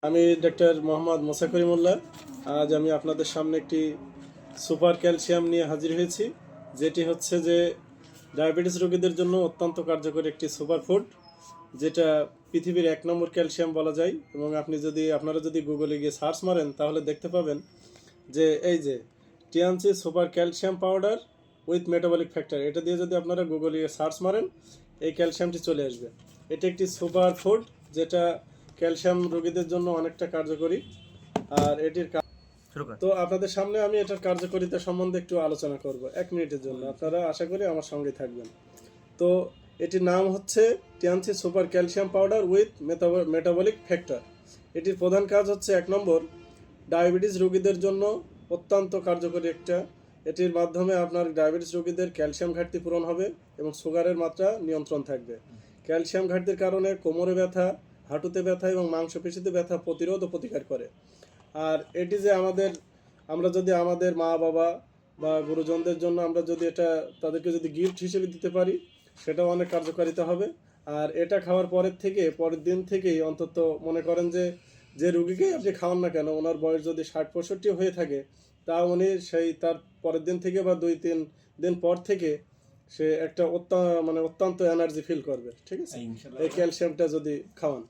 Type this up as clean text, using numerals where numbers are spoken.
আমি ডক্টর মোহাম্মদ মোসা করিমুল্লাহ। আজ আমি আপনাদের সামনে একটি সুপার ক্যালসিয়াম নিয়ে হাজির হয়েছি, যেটি হচ্ছে যে ডায়াবেটিস রোগীদের জন্য অত্যন্ত কার্যকরী একটি সুপার ফুড, যেটা পৃথিবীর 1 নম্বর ক্যালসিয়াম বলা যায়। এবং আপনারা যদি গুগলে গিয়ে সার্চ মারেন তাহলে দেখতে পাবেন যে এই যে TNC super calcium powder with metabolic factor, এটা দিয়ে যদি আপনারা গুগলে গিয়ে সার্চ মারেন এই ক্যালসিয়ামটি চলে আসবে। এটা একটি সুপার ফুড যেটা ক্যালসিয়াম রোগীদের জন্য অনেকটা কার্যকরী। আর এটির তো আপনাদের সামনে আমি এটার কার্যকারিতা সম্বন্ধে একটু আলোচনা করব 1 মিনিটের জন্য। আপনারা আশা করি আমার সঙ্গে থাকবেন। তো এটির নাম হচ্ছে TNC super calcium powder with metabolic factor. এটির প্রধান কাজ হচ্ছে 1 নম্বর, ডায়াবেটিস রোগীদের জন্য অত্যন্ত কার্যকরী একটা। এটির মাধ্যমে আপনার ডায়াবেটিস রোগীদের ক্যালসিয়াম ঘাটতি পূরণ হবে এবং সুগারের মাত্রা নিয়ন্ত্রণ থাকবে। ক্যালসিয়াম ঘাটতির কারণে কোমরে ব্যথা, হাঁটুতে ব্যথা এবং মাংসপেশিতে ব্যথা প্রতিরোধ ও প্রতিকার করে। আর এটি যে আমরা যদি আমাদের মা বাবা বা গুরুজনদের জন্য আমরা যদি এটা তাদেরকে যদি গিফট হিসেবে দিতে পারি, সেটাও অনেক কার্যকারিতা হবে। আর এটা খাওয়ার পরের দিন থেকেই অন্তত মনে করেন যে রুগীকেই আপনি খাওয়ান না কেন, ওনার বয়স যদি 60-65 হয়ে থাকে, তা উনি সেই তার পরের দিন থেকে বা 2-3 দিন পর থেকে সে একটা অত্যন্ত এনার্জি ফিল করবে। ঠিক আছে, এই ক্যালসিয়ামটা যদি খাওয়ান।